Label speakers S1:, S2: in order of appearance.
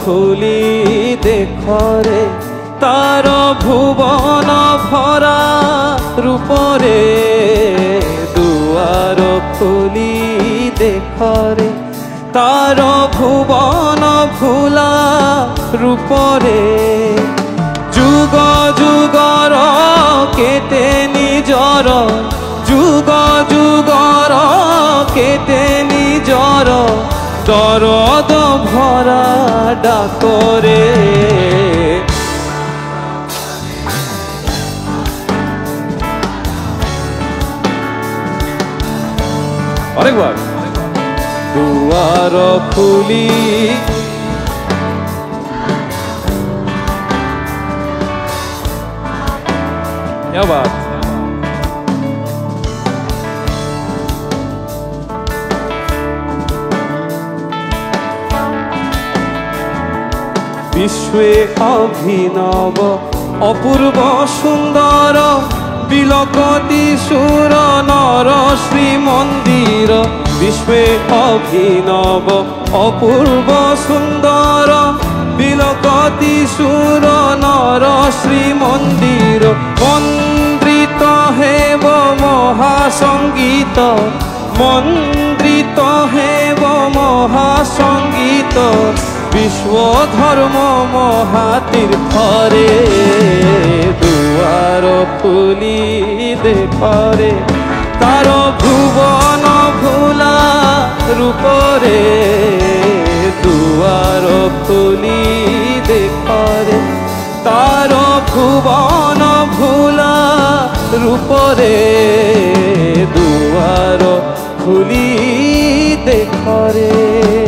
S1: খুলি দেখরে তার ভুবন ভরা রূপরে দুয়ার খুলি দেখরে তার ভুবন ভুলা রূপরে যুগ যুগর কেতে নিজর যুগ যুগর কেতে নিজর দরদ ভরা ডাকরে আরেকবার দুয়ার খুলি क्या बात विश्वे अभिनव अपूर्व सुंदर बिलकती सुर नर श्रीमंदिर विश्वे अभिनव अपूर्व सुंदर बिलकती सुर नर श्रीमंदिर मंद्रित हेव महासंगीत मंद्रित हेव महासंगीत विश्वधर्म महातीर्थरे दुआर खुली देखरे तार भुवन भुला रूपरे दुआर खुली देखरे तार भुवन भुला रूपरे दुआर खुली देखरे।